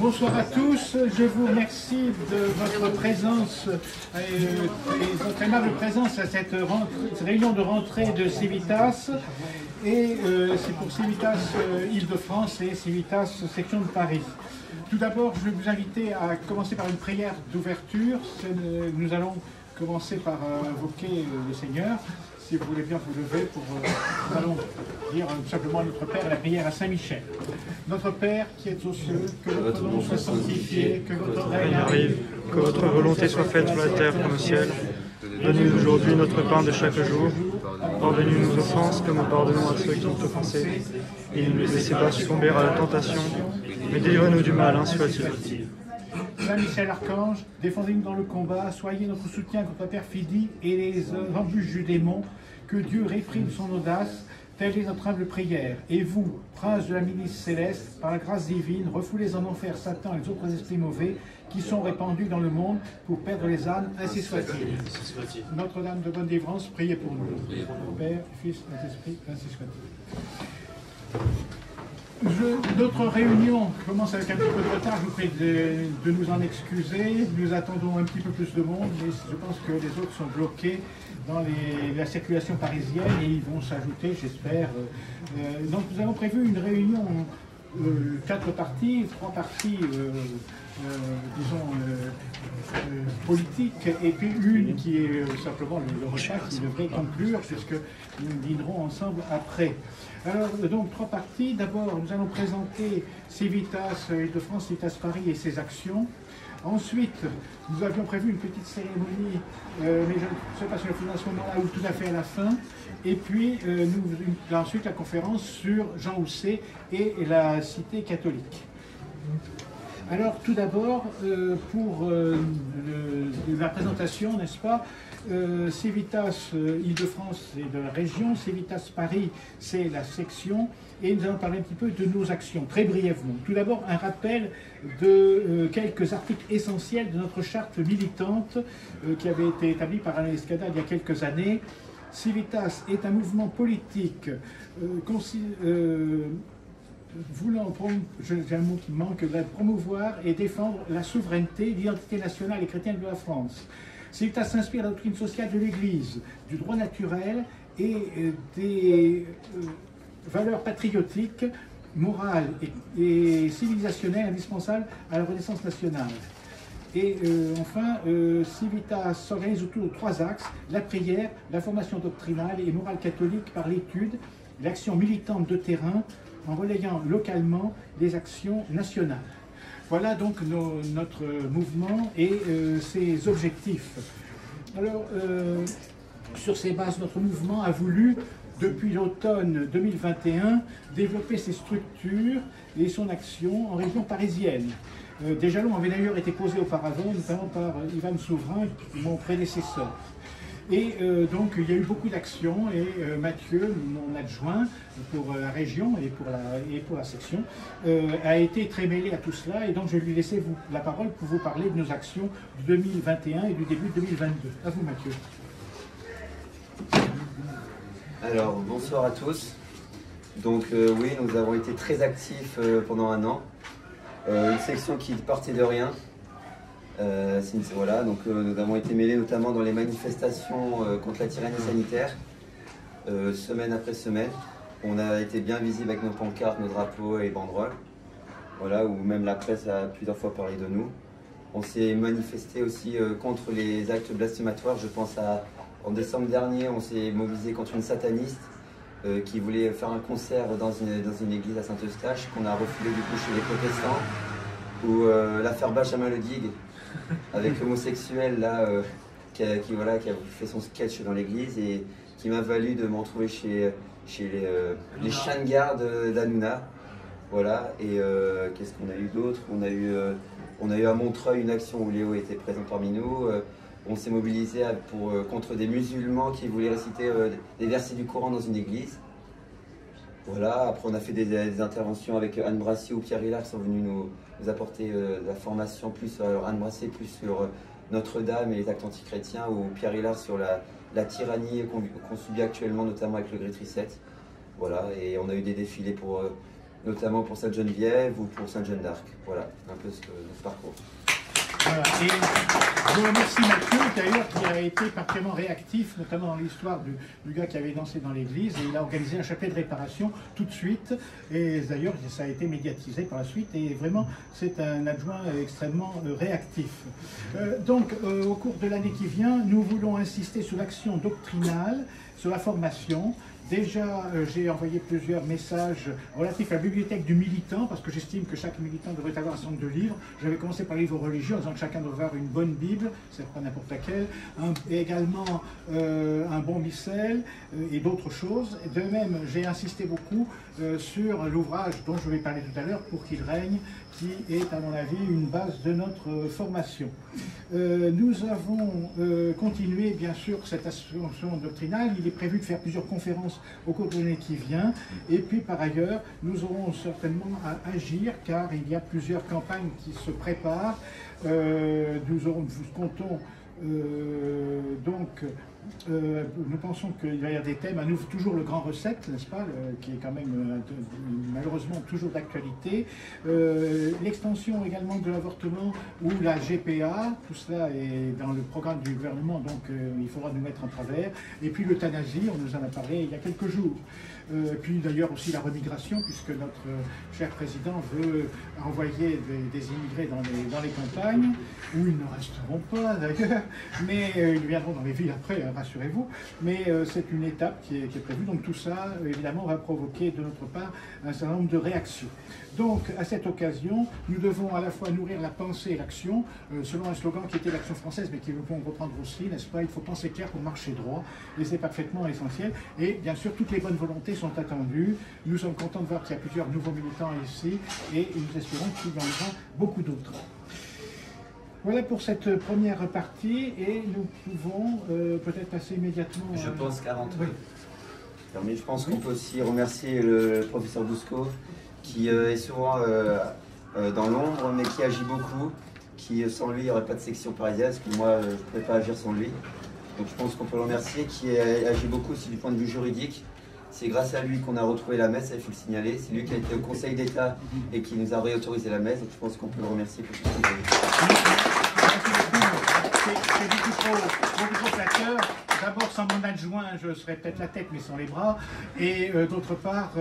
Bonsoir à tous, je vous remercie de votre présence et votre aimable présence à cette réunion de rentrée de Civitas. Et c'est pour Civitas Île-de-France et Civitas section de Paris. Tout d'abord, je vais vous inviter à commencer par une prière d'ouverture. Nous allons commencer par invoquer le Seigneur. Si vous voulez bien vous lever, nous allons dire simplement à notre Père la prière à Saint-Michel. Notre Père qui êtes aux cieux, que votre nom soit sanctifié, que votre règne arrive, que votre volonté soit faite sur la terre comme au ciel. Donnez-nous aujourd'hui notre pain de chaque jour. Pardonnez-nous nos offenses comme nous pardonnons à ceux qui ont offensé. Et ne nous laissez pas succomber à la tentation, mais délivrez-nous du mal, ainsi soit-il. Saint Michel Archange, défendez-nous dans le combat, soyez notre soutien contre la perfidie et les embûches du démon, que Dieu réprime son audace, telle est notre humble prière. Et vous, prince de la milice céleste, par la grâce divine, refoulez en enfer Satan et les autres esprits mauvais qui sont répandus dans le monde pour perdre les âmes, ainsi soit-il. Notre-Dame de bonne délivrance, priez pour nous. Père, Fils, Saint-Esprit, ainsi soit-il. Notre réunion commence avec un petit peu de retard, je vous prie de nous en excuser. Nous attendons un petit peu plus de monde, mais je pense que les autres sont bloqués dans la circulation parisienne et ils vont s'ajouter, j'espère. Donc nous avons prévu une réunion, 4 parties, 3 parties, politiques, et puis une qui est simplement le repas qui devrait conclure, puisque nous dînerons ensemble après. Alors, donc, 3 parties. D'abord, nous allons présenter Civitas Île-de-France, Civitas Paris et ses actions. Ensuite, nous avions prévu une petite cérémonie, mais je ne sais pas si on fait à ce moment-là ou tout à fait à la fin. Et puis, ensuite, la conférence sur Jean Housset et la cité catholique. Alors, tout d'abord, pour la présentation, n'est-ce pas, Civitas Île-de-France, c'est de la région, Civitas Paris, c'est la section, et nous allons parler un petit peu de nos actions, très brièvement. Tout d'abord, un rappel de quelques articles essentiels de notre charte militante qui avait été établie par Alain Escada il y a quelques années. Civitas est un mouvement politique voulant, j'ai un mot qui manque, promouvoir et défendre la souveraineté, l'identité nationale et chrétienne de la France. Civitas s'inspire de la doctrine sociale de l'Église, du droit naturel et des valeurs patriotiques, morales et civilisationnelles indispensables à la renaissance nationale. Et enfin, Civitas s'organise autour de 3 axes: la prière, la formation doctrinale et morale catholique par l'étude, l'action militante de terrain, en relayant localement les actions nationales. Voilà donc notre mouvement et ses objectifs. Alors, sur ces bases, notre mouvement a voulu, depuis l'automne 2021, développer ses structures et son action en région parisienne. Des jalons avaient d'ailleurs été posés auparavant, notamment par Ivan Souverain, mon prédécesseur. Et donc il y a eu beaucoup d'actions et Mathieu, mon adjoint pour la région et pour la section, a été très mêlé à tout cela, et donc je lui laissais la parole pour vous parler de nos actions de 2021 et du début de 2022. À vous Mathieu. Alors bonsoir à tous. Donc oui, nous avons été très actifs pendant un an. Une section qui partait de rien. Voilà, donc nous avons été mêlés notamment dans les manifestations contre la tyrannie sanitaire, semaine après semaine. On a été bien visible avec nos pancartes, nos drapeaux et banderoles, voilà, où même la presse a plusieurs fois parlé de nous. On s'est manifesté aussi contre les actes blasphématoires. Je pense en décembre dernier, on s'est mobilisé contre une sataniste qui voulait faire un concert dans une église à Saint-Eustache, qu'on a refoulé du coup chez les protestants, ou l'affaire Benjamin Ledig, avec l'homosexuel là, qui a fait son sketch dans l'église et qui m'a valu de me retrouver chez les chiens de garde d'Hanouna. Voilà, et qu'est-ce qu'on a eu d'autre? On a eu à Montreuil une action où Léo était présent parmi nous. On s'est mobilisé contre des musulmans qui voulaient réciter des versets du Coran dans une église. Voilà, après on a fait des interventions avec Anne Brassier ou Pierre Hillard qui sont venus nous apporter de la formation, plus alors Anne Brassier plus sur Notre-Dame et les actes antichrétiens, ou Pierre Hillard sur la tyrannie qu'on subit actuellement, notamment avec le Great Reset. Voilà, et on a eu des défilés pour notamment pour Sainte-Geneviève ou pour Sainte-Jeanne d'Arc. Voilà, un peu notre parcours. Voilà. Et je vous remercie Mathieu, d'ailleurs, qui a été particulièrement réactif, notamment dans l'histoire du gars qui avait dansé dans l'église, et il a organisé un chapelet de réparation tout de suite, et d'ailleurs ça a été médiatisé par la suite, et vraiment c'est un adjoint extrêmement réactif. Donc au cours de l'année qui vient, nous voulons insister sur l'action doctrinale, sur la formation. Déjà, j'ai envoyé plusieurs messages relatifs à la bibliothèque du militant, parce que j'estime que chaque militant devrait avoir un certain nombre de livres. J'avais commencé par les livres religieux, en disant que chacun doit avoir une bonne Bible, c'est pas n'importe laquelle, et également un bon missel et d'autres choses. De même, j'ai insisté beaucoup sur l'ouvrage dont je vais parler tout à l'heure, Pour qu'il règne, qui est, à mon avis, une base de notre formation. Nous avons continué, bien sûr, cette ascension doctrinale. Il est prévu de faire plusieurs conférences au cours de l'année qui vient. Et puis, par ailleurs, nous aurons certainement à agir, car il y a plusieurs campagnes qui se préparent. Nous comptons nous pensons qu'il va y avoir des thèmes, à nouveau toujours le grand recette, n'est-ce pas, qui est quand même malheureusement toujours d'actualité, l'extension également de l'avortement ou la GPA, tout cela est dans le programme du gouvernement, donc il faudra nous mettre en travers, et puis l'euthanasie, on nous en a parlé il y a quelques jours. Puis d'ailleurs aussi la remigration, puisque notre cher président veut envoyer des immigrés dans les campagnes, où ils ne resteront pas d'ailleurs, mais ils viendront dans les villes après, rassurez-vous, mais c'est une étape qui est prévue, donc tout ça évidemment va provoquer de notre part un certain nombre de réactions. Donc à cette occasion, nous devons à la fois nourrir la pensée et l'action, selon un slogan qui était l'action française, mais qui nous pouvons reprendre aussi, n'est-ce pas, il faut penser clair pour marcher droit, et c'est parfaitement essentiel, et bien sûr toutes les bonnes volontés sont attendues. Nous sommes contents de voir qu'il y a plusieurs nouveaux militants ici et nous espérons qu'il y en aura beaucoup d'autres. Voilà pour cette première partie et nous pouvons peut-être passer immédiatement... Je pense qu'à rentrer. Oui. Mais je pense qu'on peut aussi remercier le professeur Bousco qui est souvent dans l'ombre mais qui agit beaucoup, qui sans lui il n'y aurait pas de section parisienne, parce que moi je ne pouvais pas agir sans lui. Donc je pense qu'on peut le remercier, qui agit beaucoup aussi du point de vue juridique. C'est grâce à lui qu'on a retrouvé la messe, il faut le signaler. C'est lui qui a été au Conseil d'État et qui nous a réautorisé la messe. Donc je pense qu'on peut le remercier pour tout ce qu'il a fait. C'est beaucoup trop flatteur. D'abord, sans mon adjoint, je serais peut-être la tête, mais sans les bras. Et d'autre part,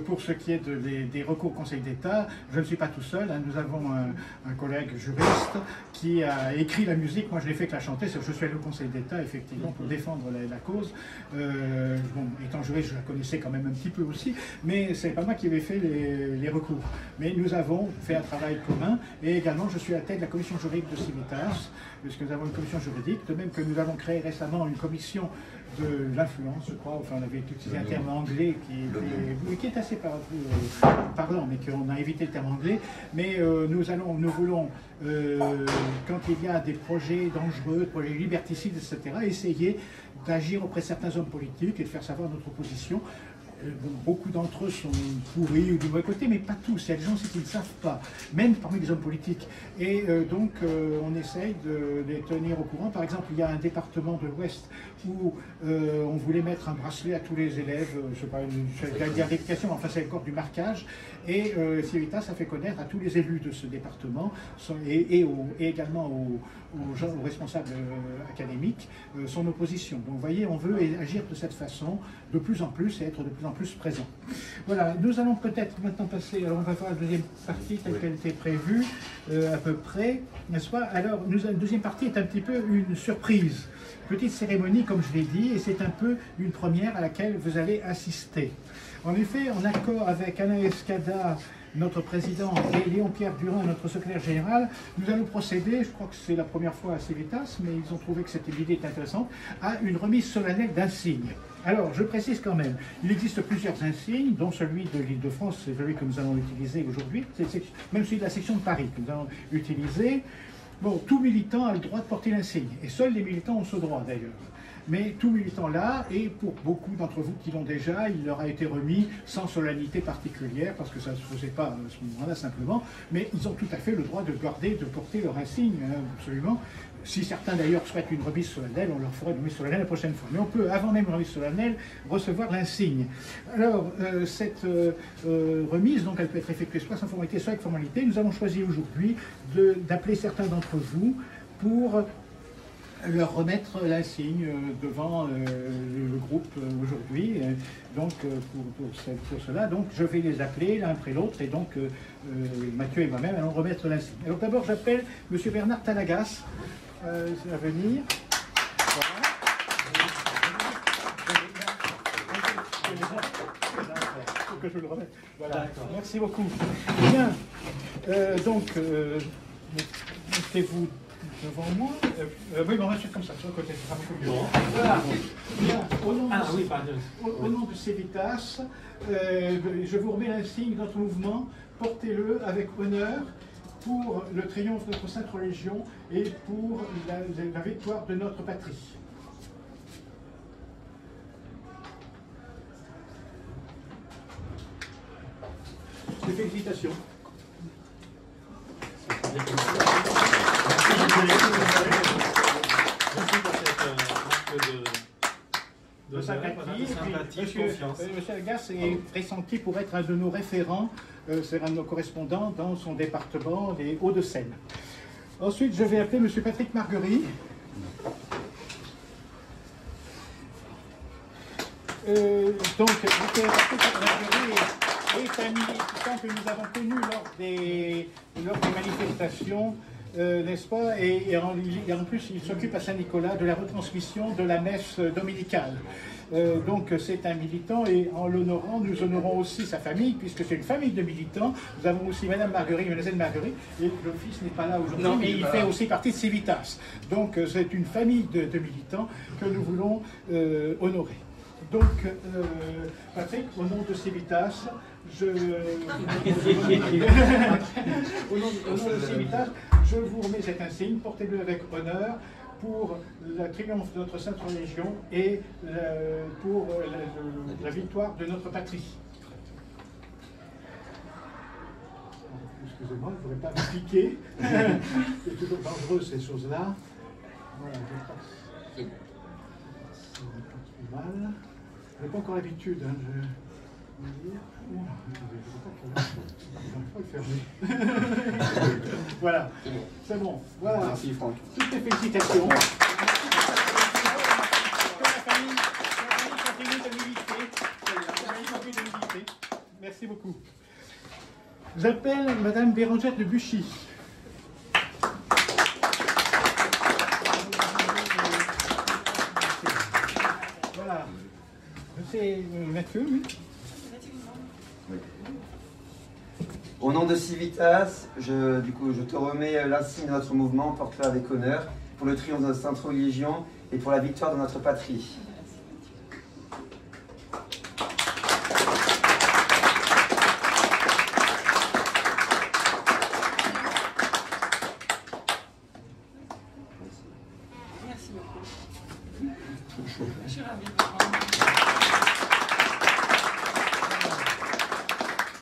pour ce qui est des recours au Conseil d'État, je ne suis pas tout seul. Hein. Nous avons un collègue juriste qui a écrit la musique. Moi, je l'ai fait que la chanter. Je suis allé au Conseil d'État, effectivement, pour défendre la cause. Bon, étant juriste, je la connaissais quand même un petit peu aussi, mais c'est pas moi qui avais fait les recours. Mais nous avons fait un travail commun. Et également, je suis à la tête de la commission juridique de Civitas, puisque nous avons une commission juridique, de même que nous avons créé récemment une commission de l'influence, je crois, enfin on avait utilisé un terme anglais qui est assez parlant, mais qu'on a évité le terme anglais, mais nous voulons, quand il y a des projets dangereux, des projets liberticides, etc., essayer d'agir auprès de certains hommes politiques et de faire savoir notre position. Beaucoup d'entre eux sont pourris ou du mauvais côté, mais pas tous. Il y a des gens aussi qui ne savent pas, même parmi les hommes politiques. Et donc, on essaye de les tenir au courant. Par exemple, il y a un département de l'Ouest où on voulait mettre un bracelet à tous les élèves, je ne sais pas, une d'éducation, mais enfin, c'est encore du marquage. Et Civitas a fait connaître à tous les élus de ce département et également aux responsables académiques son opposition. Donc, vous voyez, on veut agir de cette façon de plus en plus et être de plus en plus présent. Voilà, nous allons peut-être maintenant passer, alors on va voir la deuxième partie telle qu'elle était prévue, à peu près, n'est-ce pas? Alors, la deuxième partie est un petit peu une surprise, petite cérémonie comme je l'ai dit, et c'est un peu une première à laquelle vous allez assister. En effet, en accord avec Alain Escada, notre président, et Léon-Pierre Durin, notre secrétaire général, nous allons procéder, je crois que c'est la première fois à Civitas, mais ils ont trouvé que cette idée était intéressante, à une remise solennelle d'insignes. Alors, je précise quand même, il existe plusieurs insignes, dont celui de l'Île-de-France, c'est celui que nous allons utiliser aujourd'hui, même celui de la section de Paris que nous allons utiliser. Bon, tout militant a le droit de porter l'insigne, et seuls les militants ont ce droit d'ailleurs. mais tout militant là, et pour beaucoup d'entre vous qui l'ont déjà, il leur a été remis sans solennité particulière, parce que ça ne se faisait pas à ce moment-là simplement, mais ils ont tout à fait le droit de garder, de porter leur insigne, hein, absolument. Si certains d'ailleurs souhaitent une remise solennelle, on leur fera une remise solennelle la prochaine fois. Mais on peut, avant même une remise solennelle, recevoir l'insigne. Alors, cette remise, donc, elle peut être effectuée soit sans formalité, soit avec formalité. Nous avons choisi aujourd'hui d'appeler certains d'entre vous pour leur remettre l'insigne devant le groupe aujourd'hui. Donc, pour cela, donc, je vais les appeler l'un après l'autre, et donc Mathieu et moi-même allons remettre l'insigne. Alors d'abord, j'appelle M. Bernard Talagas à venir. Voilà. Que je le remette. Voilà. Merci beaucoup. Bien. Donc, mettez-vous devant moi. Oui, on va faire comme ça, sur le côté. Ça sera beaucoup mieux. Voilà. Bien. Au nom de Civitas, je vous remets l'insigne de notre mouvement. Portez-le avec honneur pour le triomphe de notre Sainte Légion et pour la victoire de notre patrie. Des félicitations. Merci pour de sympathie, de confiance. Monsieur Talagas est pressenti pour être un de nos référents, c'est un de nos correspondants dans son département des Hauts-de-Seine. Ensuite, je vais appeler Monsieur Patrick Marguerie. Donc, Patrick Marguerie est un militant que nous avons connu lors des manifestations, n'est-ce pas, et en plus il s'occupe à Saint-Nicolas de la retransmission de la messe dominicale. Donc c'est un militant, et en l'honorant, nous honorons aussi sa famille, puisque c'est une famille de militants. Nous avons aussi Madame Marguerie, Mademoiselle Marguerie, et le fils n'est pas là aujourd'hui, mais il fait aussi partie de Civitas. Donc c'est une famille de militants que nous voulons honorer. Donc, Patrick, au nom de Civitas, au nom de Civitas, je vous remets cet insigne, portez-le avec honneur pour le triomphe de notre Sainte Légion et pour la victoire de notre patrie. Excusez-moi, je ne voudrais pas me piquer. C'est toujours dangereux ces choses-là. Voilà, je passe. C'est mal. Je n'ai pas encore l'habitude, hein, voilà, c'est bon. Voilà. Merci Franck. Toutes les félicitations. Que la famille continue de militer. Merci beaucoup. J'appelle Madame Bérangère de Buchy. Voilà. C'est Mathieu, oui. Au nom de Civitas, je te remets l'insigne de notre mouvement, porte-le avec honneur, pour le triomphe de notre Sainte Légion et pour la victoire de notre patrie. Merci beaucoup. Je suis ravie de vous rendre.